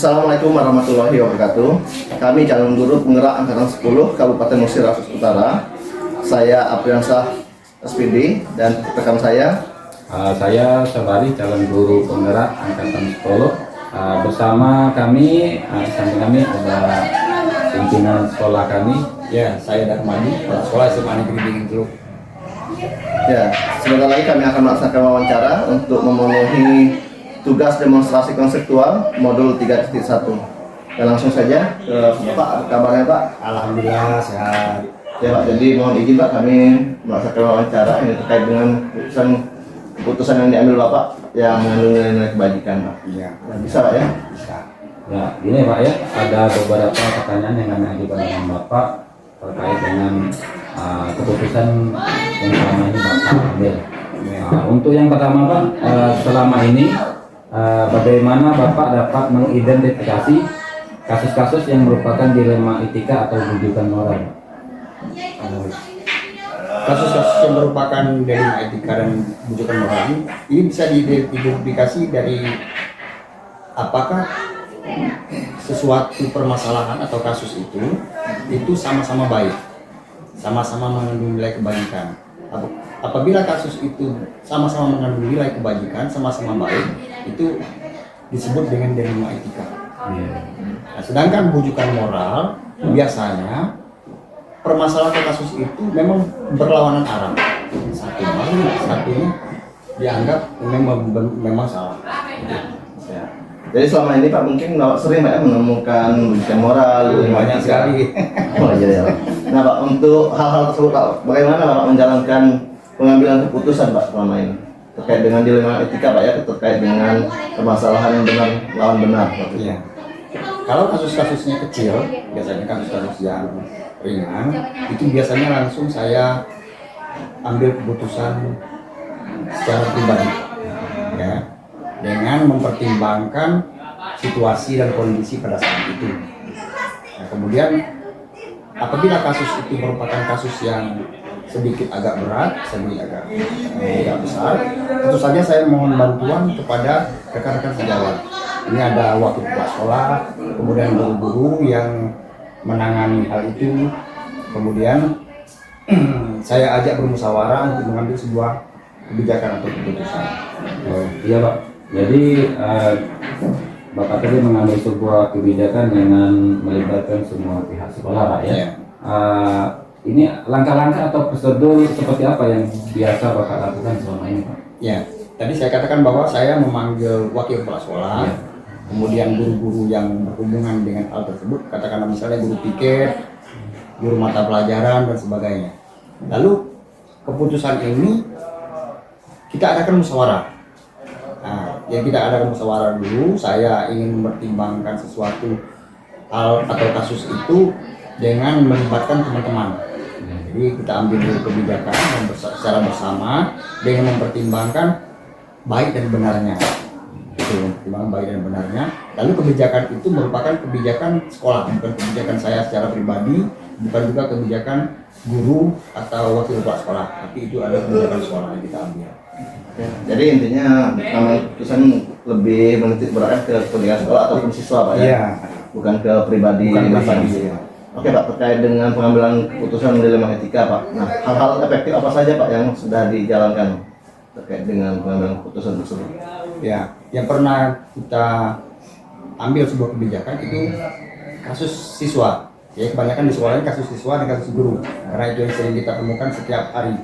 Assalamualaikum warahmatullahi wabarakatuh. Kami calon guru penggerak angkatan 10 Kabupaten Mesir Asus Utara. Saya Apriansah SPD dan rekan saya. Saya Sabari, calon guru penggerak angkatan 10. Bersama kami, samping kami ada pimpinan sekolah kami. Ya, saya Darmadi, kepala sekolah SMA Negeri Dingin Teluk. Ya, sebentar lagi kami akan melaksanakan wawancara untuk memenuhi tugas demonstrasi konseptual modul 3.1. Dan langsung saja ke Bapak, kabarnya Pak? Alhamdulillah sehat. Ya Pak, jadi mohon izin Pak, kami melaksanakan wawancara ini terkait dengan keputusan yang diambil Bapak yang mengandung nilai kebajikan Pak. Iya. Nah, bisa Pak ya? Bisa. Ya, ini Pak ya, ada beberapa pertanyaan yang kami ajukan dengan Bapak terkait dengan keputusan yang selama ini Bapak ambil. Untuk yang pertama Pak, selama ini bagaimana Bapak dapat mengidentifikasi kasus-kasus yang merupakan dilema etika atau bujukan moral? Kasus-kasus yang merupakan dilema etika dan bujukan moral ini bisa diidentifikasi dari apakah sesuatu permasalahan atau kasus itu sama-sama baik, sama-sama mengandung nilai kebajikan. Apabila kasus itu sama-sama mengandung nilai kebajikan, sama-sama baik, itu disebut dengan dilema etika. Nah, sedangkan bujukan moral biasanya permasalahan kasus itu memang berlawanan arah. Satu baik, satunya dianggap memang salah. Ya. Jadi selama ini Pak mungkin Bapak sering Pak ya menemukan bujukan moral, Banyak sekali. Oh iya ya. Nah Pak, untuk hal-hal tersebut Pak, bagaimana Bapak menjalankan pengambilan keputusan Pak selama ini terkait dengan dilema etika Pak ya, terkait dengan permasalahan yang benar lawan benar? Iya. Kalau kasus-kasusnya kecil, biasanya kasus-kasus yang ringan, itu biasanya langsung saya ambil keputusan secara pribadi, ya, dengan mempertimbangkan situasi dan kondisi pada saat itu. Nah, kemudian apabila kasus itu merupakan kasus yang sedikit agak berat, sedikit agak besar, tentu saja saya mohon bantuan kepada rekan-rekan sejawat. Ini ada wakil kepala sekolah, kemudian guru-guru yang menangani hal itu, kemudian saya ajak bermusyawarah untuk mengambil sebuah kebijakan atau keputusan. Oh, iya Pak. Jadi Bapak tadi mengambil sebuah kebijakan dengan melibatkan semua pihak sekolah Pak ya. Ya. Ini langkah-langkah atau prosedur seperti apa yang biasa Bapak lakukan selama ini Pak? Ya, tadi saya katakan bahwa saya memanggil wakil kepala sekolah, Ya. kemudian guru-guru yang berhubungan dengan hal tersebut, katakanlah misalnya guru piket, guru mata pelajaran dan sebagainya. Lalu keputusan ini kita adakan musyawarah. Nah, yang kita adakan musyawarah dulu, saya ingin mempertimbangkan sesuatu hal atau kasus itu dengan melibatkan teman-teman. Jadi kita ambil dulu kebijakan secara bersama dengan mempertimbangkan baik dan benarnya. Itu mempertimbangkan baik dan benarnya. Lalu kebijakan itu merupakan kebijakan sekolah, bukan kebijakan saya secara pribadi, bukan juga kebijakan guru atau wakil kepala sekolah, tapi itu adalah kebijakan sekolah yang kita ambil. Ya, jadi intinya kami keputusan lebih menitik beratkan ke kepentingan sekolah atau siswa Pak ya, Iya. bukan ke pribadi. Bukan pribadi, ya. Oke Pak, terkait dengan pengambilan keputusan dilema etika Pak. Nah, hal-hal efektif apa saja Pak yang sudah dijalankan terkait dengan pengambilan keputusan tersebut? Ya, yang pernah kita ambil sebuah kebijakan itu kasus siswa. Ya, kebanyakan di sekolah ini kasus siswa dan kasus guru, karena itu yang sering kita temukan setiap hari.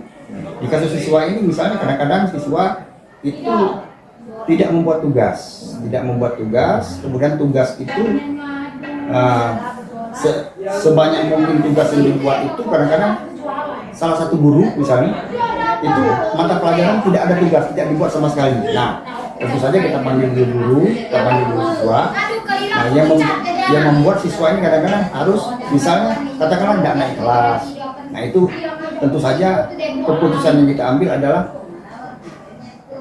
Di kasus siswa ini misalnya kadang-kadang siswa itu tidak membuat tugas, kemudian tugas itu sebanyak mungkin tugas yang dibuat itu kadang-kadang salah satu guru misalnya itu mata pelajaran tidak ada tugas, tidak dibuat sama sekali. Nah, tentu saja kita panggil guru, kita panggil guru siswa. Nah, yang membuat siswa ini kadang-kadang harus misalnya katakanlah tidak naik kelas. Nah, itu tentu saja keputusan yang kita ambil adalah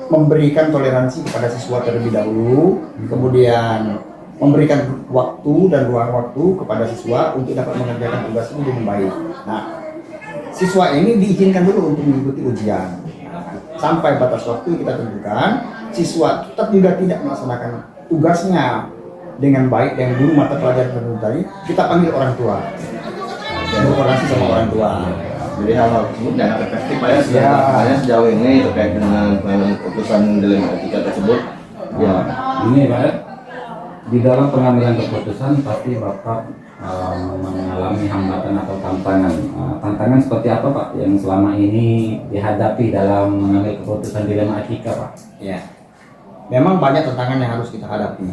memberikan toleransi kepada siswa terlebih dahulu, kemudian memberikan waktu dan ruang waktu kepada siswa untuk dapat mengerjakan tugas itu dengan baik. Nah, siswa ini diizinkan dulu untuk mengikuti ujian. Sampai batas waktu kita tentukan, siswa tetap juga tidak melaksanakan tugasnya dengan baik dengan guru mata pelajaran tertentu tadi, kita panggil orang tua, berkoordinasi sama orang tua. Jadi hal-hal tersebut dianggap efektif Pak ya. Ya. Makanya sejauh ini terkait dengan pengambilan keputusan dilema etika tersebut. Ya. Ini Pak ya, di dalam pengambilan keputusan pasti Bapak mengalami hambatan atau tantangan. Tantangan seperti apa Pak yang selama ini dihadapi dalam mengambil keputusan dilema etika Pak? Ya, memang banyak tantangan yang harus kita hadapi.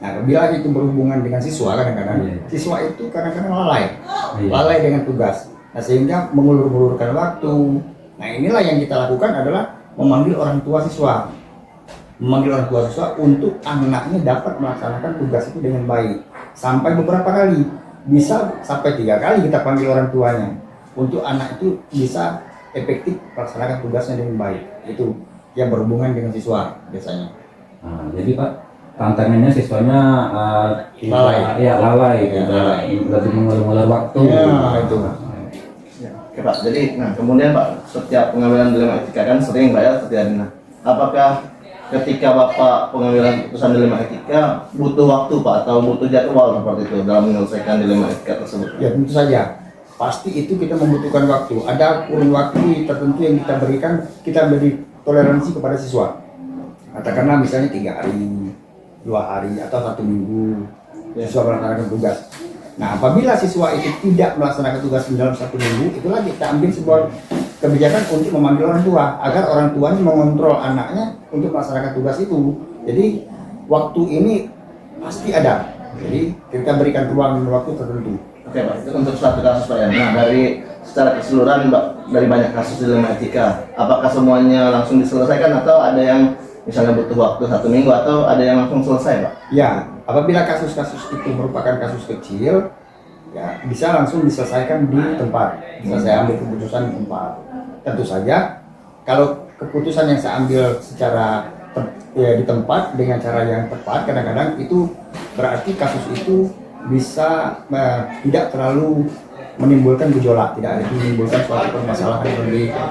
Nah, bila itu berhubungan dengan siswa, kadang-kadang siswa itu kadang-kadang lalai dengan tugas. Nah, sehingga mengulur-ulurkan waktu. Nah, inilah yang kita lakukan adalah memanggil orang tua siswa. Memanggil orang tua siswa untuk anaknya dapat melaksanakan tugas itu dengan baik. Sampai beberapa kali, bisa sampai 3 kali kita panggil orang tuanya. Untuk anak itu bisa efektif melaksanakan tugasnya dengan baik. Itu yang berhubungan dengan siswa biasanya. Nah, jadi Pak, tantangannya siswanya Lalai. lalai, Ya, lalai. lebih mengulur-ulur waktu. Ya, itu. Ya. Oke Pak, jadi kemudian Pak, setiap pengambilan dilema etika kan sering Pak ya terjadi. Nah, apakah ketika Bapak pengambilan keputusan dilema etika butuh waktu Pak atau butuh jadwal seperti itu dalam menyelesaikan dilema etika tersebut? Ya, tentu saja. Pasti itu kita membutuhkan waktu. Ada kurun waktu tertentu yang kita berikan, kita beri toleransi kepada siswa. Katakanlah misalnya 3 hari, 2 hari, atau 1 minggu siswa melaksanakan tugas. Nah, apabila siswa itu tidak melaksanakan tugas dalam 1 minggu, itulah kita ambil sebuah kebijakan untuk memanggil orang tua agar orang tuanya mengontrol anaknya untuk melaksanakan tugas itu. Jadi waktu ini pasti ada. Jadi kita berikan ruang dan waktu tertentu. Oke Pak, itu untuk suatu kasus Pak ya. Nah, dari secara keseluruhan Pak, dari banyak kasus dilema etika, apakah semuanya langsung diselesaikan atau ada yang misalnya butuh waktu 1 minggu atau ada yang langsung selesai Pak? Ya, apabila kasus-kasus itu merupakan kasus kecil, ya bisa langsung diselesaikan di tempat. Bisa saya ambil keputusan di tempat. Tentu saja, kalau keputusan yang saya ambil secara di tempat dengan cara yang tepat, kadang-kadang itu berarti kasus itu bisa tidak terlalu menimbulkan gejolak, tidak menimbulkan suatu permasalahan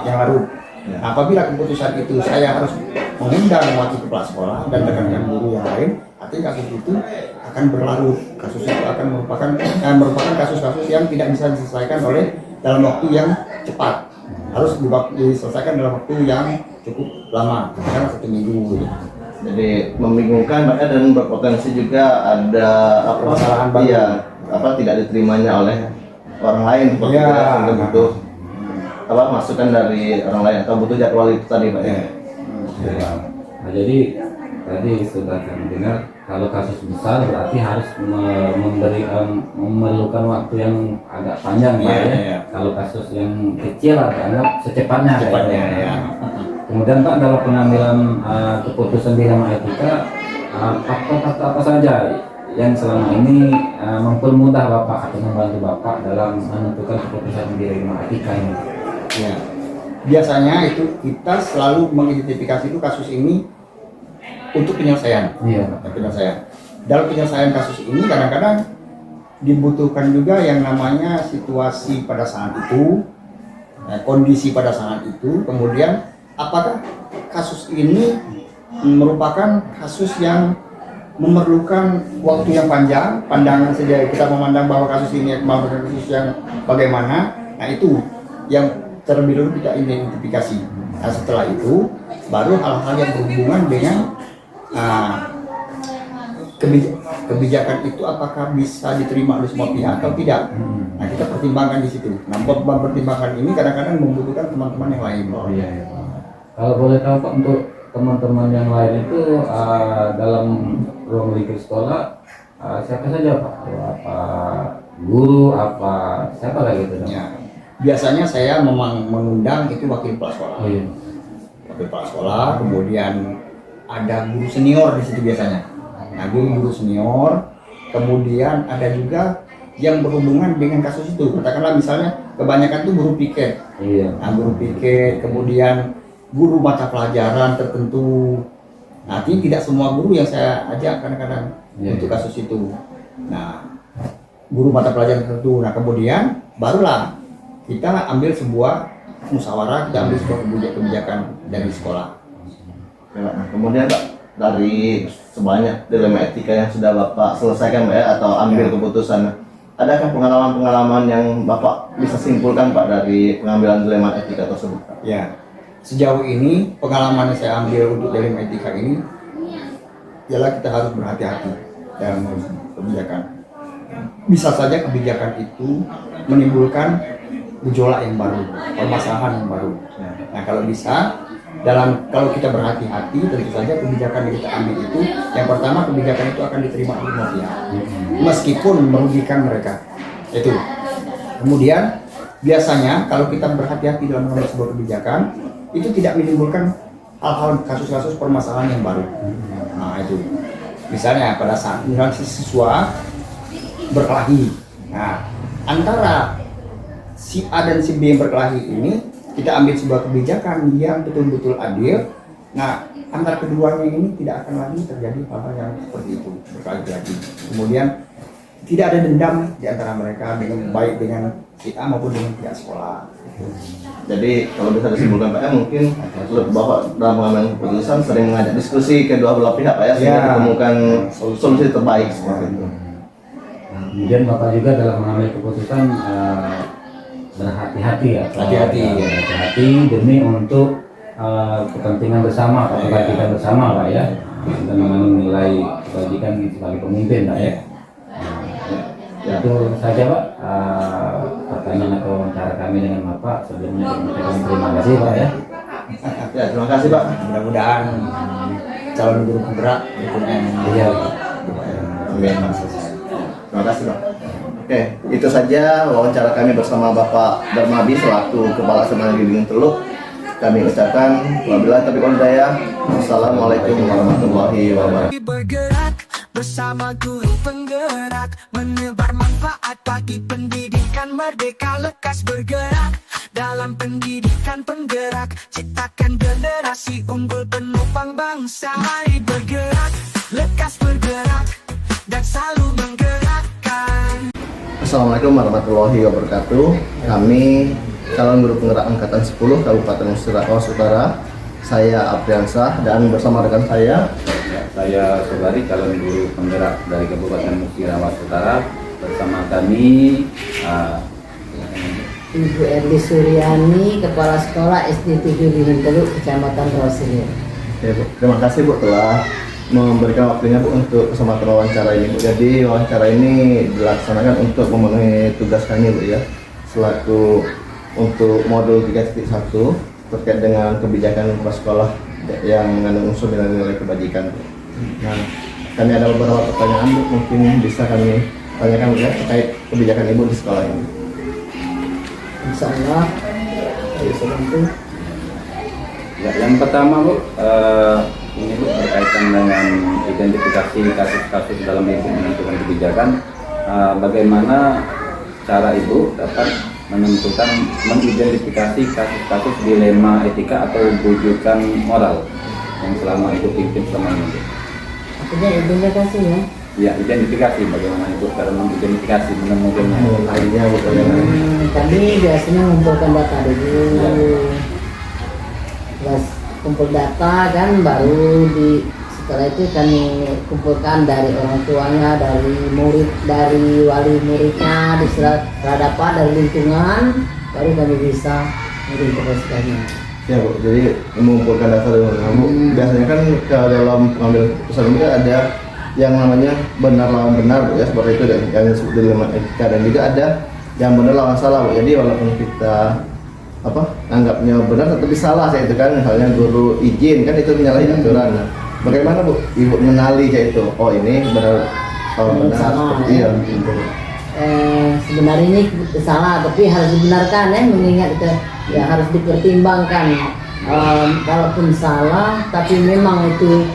yang larut. Nah, apabila keputusan itu saya harus mengundang wakil kepala sekolah dan rekan-rekan guru yang lain, artinya kasus itu akan berlarut. Kasus itu akan merupakan kasus-kasus yang tidak bisa diselesaikan dalam waktu yang cepat. Harus diselesaikan dalam waktu yang cukup lama, karena 1 minggu. Jadi membingungkan Pak ya, dan berpotensi juga ada Permasalahan baru. iya, tidak diterimanya oleh orang lain seperti Iya. itu, sehingga butuh masukan dari orang lain atau butuh jadwal itu tadi Pak ya. Nah, jadi tadi sudah kami dengar kalau kasus besar berarti harus memerlukan waktu yang agak panjang Pak Iya, ya. iya. Kalau kasus yang kecil anggap secepatnya. Secepatnya, Pak. ya. Kemudian Pak dalam pengambilan keputusan dilema etika faktor-faktor apa saja yang selama ini mempermudah Bapak atau membantu Bapak dalam menentukan keputusan dilema etika ini? Ya. Biasanya itu kita selalu mengidentifikasi itu kasus ini untuk penyelesaian. Iya. Penyelesaian. Dalam penyelesaian kasus ini kadang-kadang dibutuhkan juga yang namanya situasi pada saat itu, kondisi pada saat itu, kemudian apakah kasus ini merupakan kasus yang memerlukan waktu yang panjang, pandangan saja kita memandang bahwa kasus ini merupakan kasus yang bagaimana. Nah, itu yang terlebih dahulu kita identifikasi. Nah, setelah itu baru hal-hal yang berhubungan dengan kebijakan itu apakah bisa diterima oleh semua pihak atau tidak. Nah, kita pertimbangkan di situ. Nah, pertimbangan ini kadang-kadang membutuhkan teman-teman yang lain. Oh iya. Kalau boleh tahu Pak, untuk teman-teman yang lain itu dalam ruang lingkup sekolah siapa saja Pak? Apa guru, apa siapa lagi itu? Ya. Biasanya saya memang mengundang itu wakil kepala sekolah. Oh iya. Wakil kepala sekolah, kemudian ada guru senior di situ biasanya. Nah, guru senior, kemudian ada juga yang berhubungan dengan kasus itu. Katakanlah misalnya kebanyakan itu guru piket. Iya. Nah, guru piket, kemudian guru mata pelajaran tertentu. Nah, tidak semua guru yang saya ajak kadang-kadang untuk kasus itu. Nah, guru mata pelajaran tertentu. Nah, kemudian barulah kita ambil sebuah musyawarah, kita ambil sebuah kebijakan dari sekolah. Nah, kemudian Pak, dari sebanyak dilema etika yang sudah Bapak selesaikan Pak ya, atau ambil keputusan, adakah pengalaman-pengalaman yang Bapak bisa simpulkan Pak dari pengambilan dilema etika tersebut Pak? Ya, sejauh ini pengalaman yang saya ambil untuk dilema etika ini ialah kita harus berhati-hati dalam mengurus kebijakan. Bisa saja kebijakan itu menimbulkan gejolak yang baru, permasalahan yang baru. Nah, kalau bisa, kalau kita berhati-hati, tentu saja kebijakan yang kita ambil itu, yang pertama kebijakan itu akan diterima oleh semua pihak, meskipun merugikan mereka. Itu. Kemudian biasanya kalau kita berhati-hati dalam mengambil sebuah kebijakan, itu tidak menimbulkan hal-hal kasus-kasus permasalahan yang baru. Nah itu. Misalnya pada saat si siswa berkelahi. Nah, antara si A dan si B yang berkelahi ini, kita ambil sebuah kebijakan yang betul-betul adil. Nah, antara keduanya ini tidak akan lagi terjadi hal-hal yang seperti itu berkali-kali. Kemudian tidak ada dendam di antara mereka, dengan baik dengan si A maupun dengan pihak sekolah. Jadi kalau bisa disimpulkan Pak ya, mungkin Bapak dalam mengambil keputusan sering mengajak diskusi kedua belah pihak Pak ya, sehingga ditemukan solusi terbaik seperti itu. Kemudian Bapak juga dalam mengambil keputusan berhati-hati ya, hati-hati demi untuk kepentingan bersama atau kebaikan bersama Pak ya, dan menilai kebajikan sebagai pemimpin Pak ya. Itu saja Pak pertanyaan atau wawancara kami dengan Bapak. Sebelumnya kami terima kasih Pak ya. Ya, terima kasih Pak. Mudah-mudahan calon guru penggerak berikutnya. Iya. Amin. Terima kasih Pak. Oke, itu saja wawancara kami bersama Bapak Darmabi selaku Kepala Sekolah Negeri Teluk. Kami ucapkan wabillahi taufiq wal hidayah. Wassalamualaikum warahmatullahi wabarakatuh. Bergerak bersama guru penggerak, menebar manfaat bagi pendidikan merdeka. Lekas bergerak dalam pendidikan penggerak, ciptakan generasi unggul penopang bangsa. Mari bergerak, lekas bergerak, dan selalu menggerakkan. Assalamualaikum warahmatullahi wabarakatuh. Kami calon guru penggerak angkatan 10 Kabupaten Musirawas Utara. Saya Apriansah dan bersama rekan saya Sobari, calon guru penggerak dari Kabupaten Musirawas Utara. Bersama kami Ibu Erli Suryani, Kepala Sekolah SD 7 Gunung Teluk, Kecamatan Rosil. Ya, Bu. Terima kasih Bu telah memberikan waktunya Bu untuk kesempatan wawancara ini Bu. Jadi wawancara ini dilaksanakan untuk memenuhi tugas kami Bu ya, selaku untuk modul 3.1 terkait dengan kebijakan sekolah yang mengandung unsur nilai-nilai kebajikan Bu. Nah, kami ada beberapa pertanyaan Bu, mungkin bisa kami tanyakan Bu ya terkait kebijakan Ibu di sekolah ini. Insya Allah, bisa bantu. Ya, yang pertama Bu, ini Bu berkaitan dengan identifikasi kasus-kasus dalam Ibu menentukan kebijakan. Bagaimana cara Ibu dapat mengidentifikasi kasus-kasus dilema etika atau bujukan moral yang selama Ibu pimpin selama ini? Artinya identifikasi ya. Ya, identifikasi, bagaimana Ibu cara mengidentifikasi, menemukannya. Lainnya Bu bagaimana? Kami biasanya mengumpulkan data dulu. Terus kumpul data kan, baru setelah itu kami kumpulkan dari orang tuanya, dari murid, dari wali muridnya, setelah dapat dari lingkungan, baru kami bisa mengidentifikasikannya. Ya Bu, jadi mengumpulkan data dari kamu. Biasanya kan dalam pengambil keputusan ini ada yang namanya benar lawan benar Bu ya, seperti itu dan yang disebut dilema etika, dan juga ada yang benar lawan salah Bu. Jadi walaupun kita anggapnya benar tetapi salah saya itu kan, misalnya guru izin kan itu menyalahi aturan. Nah, bagaimana Bu Ibu mengenali kayak itu? Oh ini benar benar seperti ya. Sebenarnya ini salah, tapi harus dibenarkan ya, mengingat itu ya harus dipertimbangkan. Kalaupun salah, tapi memang itu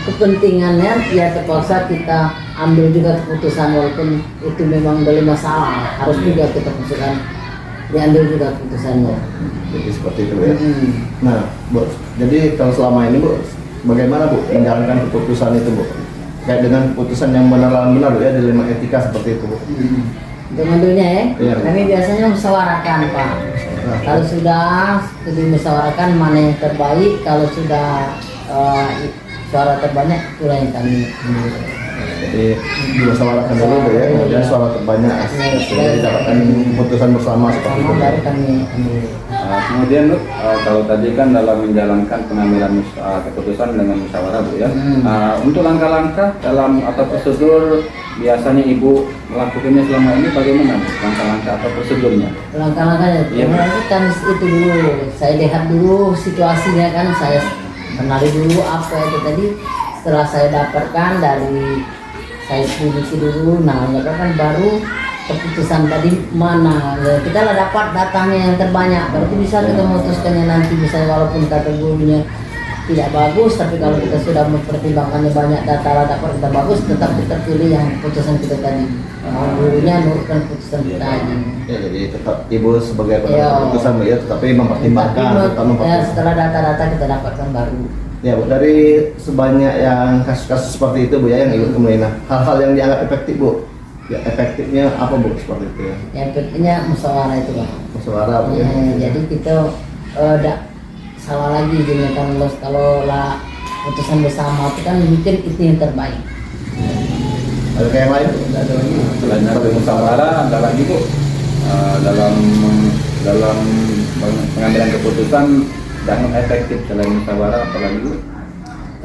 kepentingannya, ya terpaksa kita ambil juga keputusan walaupun itu memang belum masalah, harus juga kita putuskan, diambil juga keputusannya. Jadi seperti itu ya. Nah Bu, jadi kalau selama ini Bu, bagaimana Bu menjalankan keputusan itu Bu? Kayak dengan keputusan yang benar lawan benar ya, dilema etika seperti itu Bu. Untuk ngambilnya Iya. kami biasanya musyawarahkan Pak. Kalau sudah dimusyawarahkan mana yang terbaik, kalau sudah suara terbanyak itulah yang kami ambil. Jadi dimusyawarahkan dulu Bu ya, kemudian suara terbanyak sehingga didapatkan keputusan bersama seperti itu. Sama baru kami ambil. Kemudian Bu, kalau tadi kan dalam menjalankan pengambilan keputusan dengan musyawarah Bu ya. Untuk langkah-langkah dalam atau prosedur biasanya Ibu melakukannya selama ini bagaimana Bu? Langkah-langkah atau prosedurnya? Langkah-langkahnya Iya. kan itu dulu, saya lihat dulu situasinya kan, saya kenali dulu apa itu tadi. Setelah saya dapatkan dari saya selidiki dulu, nah kan baru keputusan tadi mana. Ya, kita lah dapat datanya yang terbanyak, berarti bisa kita memutuskannya nanti, misalnya walaupun kategorinya tidak bagus, tapi kalau kita sudah mempertimbangkannya banyak data lah dapat kita bagus, tetap kita pilih yang keputusan kita tadi. Gurunya nurutkan keputusan kita aja. Ya, jadi tetap Ibu sebagai Iya. penentu keputusan Bu ya, tetapi mempertimbangkan, tetap Ya, mempertimbangkan. setelah data-data kita dapatkan baru. Ya Bu, dari sebanyak yang kasus-kasus seperti itu Bu ya yang Ibu temuin, nah, hal-hal yang dianggap efektif Bu, ya efektifnya apa Bu seperti itu ya? Yang pentingnya musyawarah itu Bang. Musyawarah Bu ya. Jadi kita tidak salah lagi gini kan, kalau lah putusan bersama itu kan mungkin itu yang terbaik. Ada kayak yang lain? Tidak ada lagi. Selain dari musyawarah, ada lagi Bu dalam pengambilan keputusan dan efektif selain musyawarah apalagi Bu?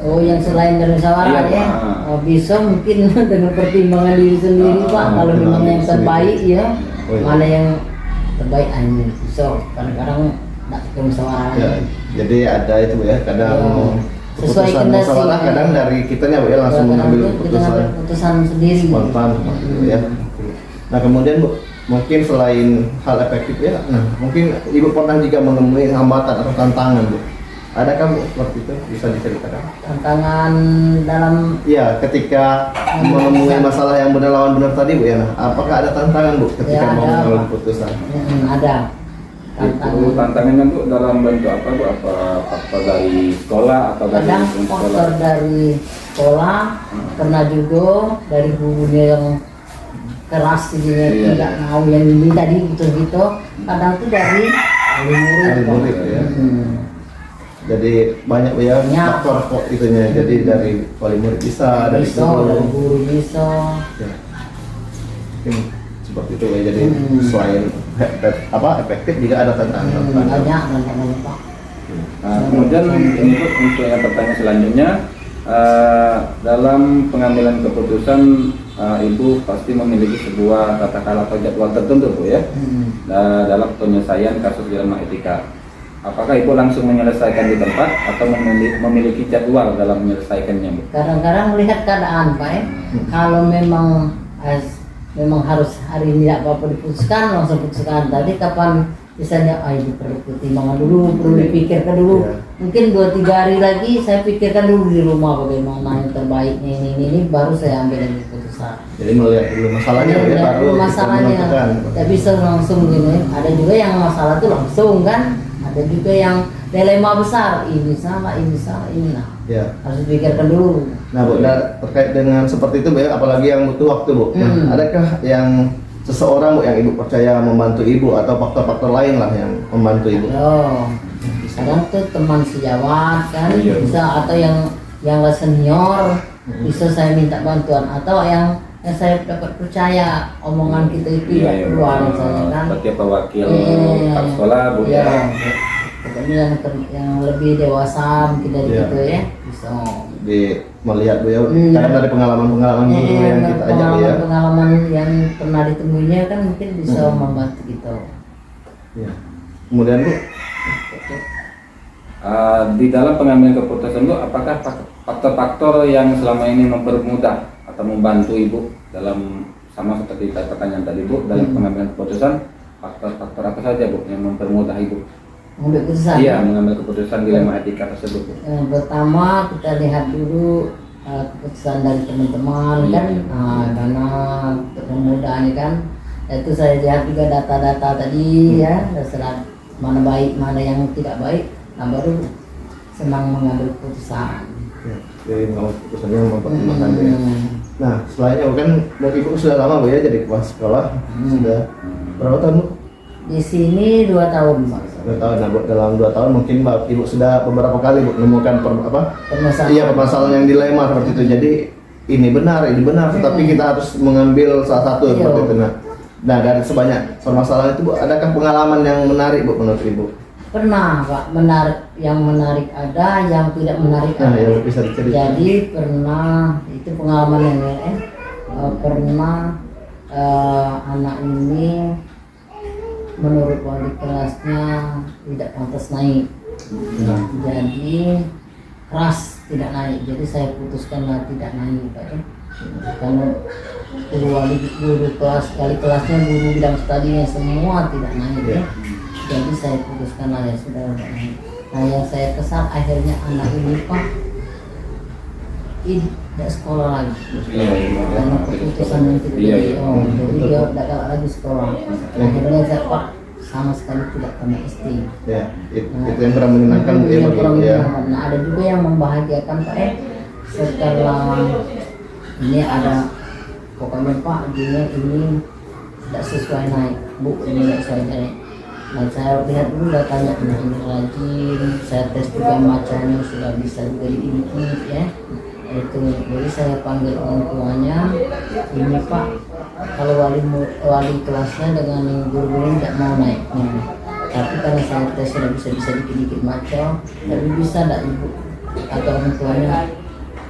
Oh, yang selain dari musyawarah Iya, ya, Pak. oh, bisa mungkin dengan pertimbangan diri sendiri Pak. Kalau memang yang terbaik ya, Oh, iya. mana yang terbaik ini bisa. Kadang-kadang tidak ke musyawarah. Ya, jadi ada itu Bu ya, kadang Ya. Sesuai keputusan kendasi, musyawarah ya. kadang dari kitanya Bu ya langsung mengambil Kita keputusan ngambil keputusan sendiri. spontan gitu ya. Nah kemudian Bu, mungkin selain hal efektif ya, nah mungkin Ibu pernah juga menemui hambatan atau tantangan Bu. Adakah Bu seperti itu? Bisa diceritakan? Tantangan dalam Iya, ketika menemui masalah yang benar lawan benar tadi Bu ya, nah apakah ada tantangan Bu ketika Ya, mau ada, mengambil Pak. keputusan? ada Itu tantangannya Bu dalam bentuk apa Bu? Apa faktor dari sekolah atau dari kadang lingkungan faktor sekolah? dari sekolah, pernah juga dari gurunya yang keras jadinya Iya. tidak mau yang ini tadi gitu, kadang tuh dari wali murid. Wali murid, ya. Jadi banyak Bu ya Banyak. faktor kok itunya. Jadi dari wali murid bisa, dari Bisa, dari guru. guru bisa. Ya. Mungkin seperti itu ya. Jadi selain efektif juga ada tantangan. Banyak tantangannya Pak. Nah, kemudian ini Bu, untuk yang pertanyaan selanjutnya, dalam pengambilan keputusan Ibu pasti memiliki sebuah tata cara atau jadwal tertentu Bu ya, dalam penyelesaian kasus dilema etika. Apakah Ibu langsung menyelesaikan di tempat atau memiliki jadwal dalam menyelesaikannya Bu? Kadang-kadang melihat keadaan Pak ya. Kalau memang harus hari ini tidak apa-apa diputuskan, langsung putuskan. Tadi kapan misalnya ini perlu pertimbangan dulu, perlu dipikirkan dulu. Iya. Mungkin 2-3 hari lagi saya pikirkan dulu di rumah bagaimana yang terbaiknya ini baru saya ambil lagi keputusan. Jadi melihat dulu masalahnya Bu ya, Melihat baru dulu kita masalahnya. menentukan. Tidak bisa langsung gini. Ada juga yang masalah itu langsung kan. Ada juga yang dilema besar, ini salah, ini nah. Ya. Harus dipikirkan dulu. Nah Bu, terkait dengan seperti itu Bu ya, apalagi yang butuh waktu Bu. Nah, adakah yang seseorang Bu yang Ibu percaya membantu Ibu atau faktor-faktor lain lah yang membantu Ibu? Oh, kadang tuh teman sejawat kan, Iya. bisa atau yang senior bisa saya minta bantuan, atau yang saya dapat percaya omongan kita itu Iya, keluar misalnya kan. seperti pewakil Iya. Pak sekolah Bu Iya. ya. Pokoknya yang lebih dewasa mungkin dari Iya. gitu ya, bisa. Di melihat Bu ya, kadang dari pengalaman-pengalaman guru yang kita ajak Bu ya. Pengalaman yang pernah ditemuinya kan mungkin bisa membantu kita. Ya. Kemudian Bu, Di dalam pengambilan keputusan Bu, apakah faktor-faktor yang selama ini mempermudah atau membantu Ibu dalam sama seperti pertanyaan tadi Bu, dalam pengambilan keputusan, faktor-faktor apa saja Bu yang mempermudah Ibu? Mengambil keputusan. Iya, mengambil keputusan dilema etika tersebut Bu. Yang pertama kita lihat dulu keputusan dari teman-teman kan, karena untuk memudahnya kan, itu saya lihat juga data-data tadi ya, setelah mana baik mana yang tidak baik, nah baru senang mengambil keputusan. ya, jadi mengambil keputusannya mempertimbangkan Bu ya. Nah, selainnya Bu kan Ibu sudah lama Bu ya jadi kepala sekolah, sudah berapa tahun Bu? Di sini 2 tahun Pak. 2 tahun. Nah, Bu, dalam 2 tahun mungkin Ibu sudah beberapa kali Bu menemukan permasalahan yang dilema seperti itu. Jadi ini benar, tetapi kita harus mengambil salah satu seperti itu. Nah, dari sebanyak permasalahan itu Bu, adakah pengalaman yang menarik Bu menurut Ibu? Pernah Pak, yang menarik ada, yang tidak menarik Nah, ada. ya bisa diceritakan. Jadi pernah, itu pengalaman yang pernah anak ini menurut wali kelasnya tidak pantas naik. Jadi keras tidak naik. Jadi saya putuskanlah tidak naik Pak. Karena guru kelas, wali kelasnya, guru bidang studinya semua tidak naik ya. Jadi saya putuskanlah ya sudah tidak naik. Nah, yang saya kesal akhirnya anak ini Pak tidak sekolah lagi karena keputusan yang tidak jadi dia tidak lagi sekolah. Akhirnya saya Pak sama sekali tidak pernah SD. Ya, itu yang kurang menyenangkan Bu, Yang kurang ya. menyenangkan. Nah, ada juga yang membahagiakan Pak setelah ini ada pokoknya Pak ini tidak sesuai naik Bu, ini tidak sesuai naik. Nah, saya lihat dulu datanya, nah ini rajin, saya tes juga macamnya sudah bisa juga diedit ya. Itu jadi saya panggil orang tuanya, ini Pak kalau wali kelasnya dengan guru-guru tidak mau naik. Tapi karena saya tes sudah bisa dikit-dikit macam, tapi bisa tidak Ibu atau orang tuanya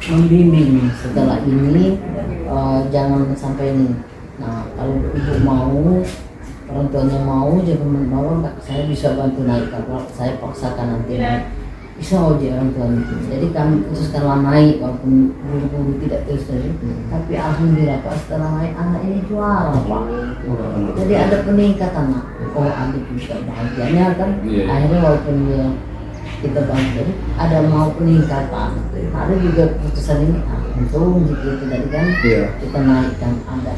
membimbing setelah ini jangan sampai ini. Nah, kalau Ibu mau, orang tuanya mau, jangan mau, saya bisa bantu naik. Kalau saya paksakan nanti naik, bisa aja orang tuanya. Jadi kami putuskanlah naik walaupun guru-guru tidak terus tadi. Tapi alhamdulillah Pak setelah naik anak ini juara Pak. Jadi ada peningkatan Pak. Oh, adik bisa bahagianya kan. Akhirnya walaupun dia kita bantu, ada mau peningkatan. Ada juga putusan ini, untung gitu tadi kan. Kita naikkan ada.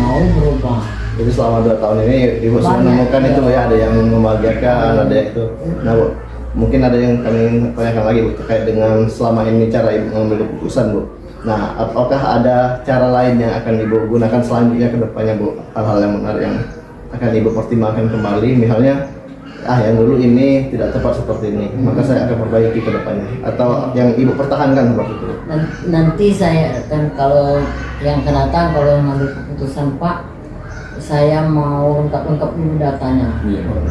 Mau berubah. Jadi selama 2 tahun ini Ibu sudah menemukan itu ya, ada yang membahagiakan, ada itu. Nah Bu, mungkin ada yang kami tanyakan lagi Bu terkait dengan selama ini cara Ibu mengambil keputusan Bu. Nah, apakah ada cara lain yang akan Ibu gunakan selanjutnya ke depannya Bu? Hal-hal yang menarik yang akan Ibu pertimbangkan kembali, misalnya yang dulu ini tidak tepat seperti ini, maka saya akan perbaiki ke depannya, atau yang Ibu pertahankan seperti itu. Nanti saya akan, kalau yang akan datang, kalau mengambil keputusan Pak, saya mau lengkap dulu datanya,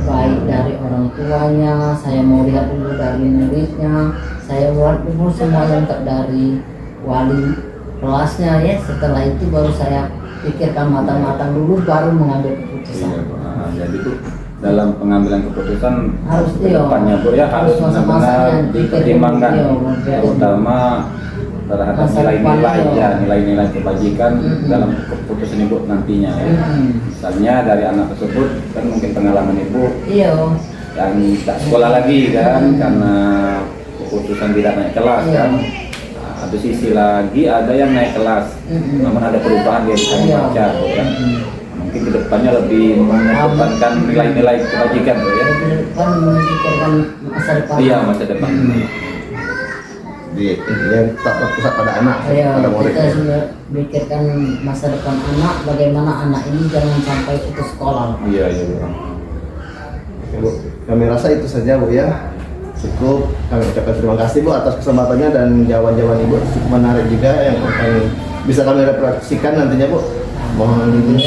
baik dari orang tuanya, saya mau lihat dulu dari muridnya, saya buat dulu semua lengkap dari wali kelasnya ya. Setelah itu baru saya pikirkan matang-matang dulu, baru mengambil keputusan. Jadi Bu, dalam pengambilan keputusan harus depannya Bu ya harus benar-benar dipertimbangkan, terutama terhadap nilai-nilai kebajikan dalam keputusan Ibu nantinya ya. Misalnya dari anak tersebut kan mungkin pengalaman Ibu yang tak sekolah lagi kan karena keputusan tidak naik kelas kan. Ada sisi lagi ada yang naik kelas, namun ada perubahan di baca kan. Mungkin kedepannya lebih mengedepankan nilai-nilai kebajikan ya. Kan memikirkan masa depan. Iya, masa depan. Di intinya tetap berpusat pada anak, pada murid. Kita sudah pikirkan masa depan anak, bagaimana anak ini jangan sampai putus sekolah. Iya. Oke, Bu, kami rasa itu saja Bu ya. Cukup kami ucapkan terima kasih Bu atas kesempatannya dan jawaban-jawaban Ibu cukup menarik juga yang akan bisa kami refleksikan nantinya Bu. Mohon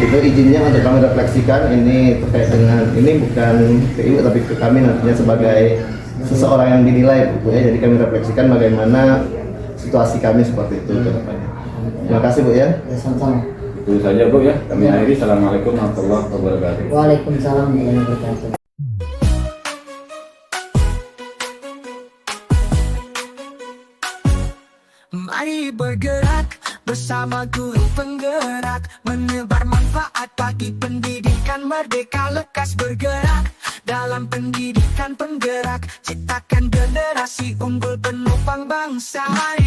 itu izinnya untuk kami refleksikan ini terkait dengan ini bukan ke Ibu tapi ke kami nantinya sebagai seseorang yang dinilai Bu ya. Jadi kami refleksikan bagaimana situasi kami seperti itu ke depannya. Terima kasih Bu ya. Sama-sama. Itu saja Bu ya. Kami akhiri. Assalamualaikum warahmatullahi wabarakatuh. Waalaikumsalam warahmatullahi wabarakatuh. Mari bergerak bersama guru penggerak, menebar manfaat bagi pendidikan merdeka, lekas bergerak dalam pendidikan penggerak, ciptakan generasi unggul penopang bangsa. Mari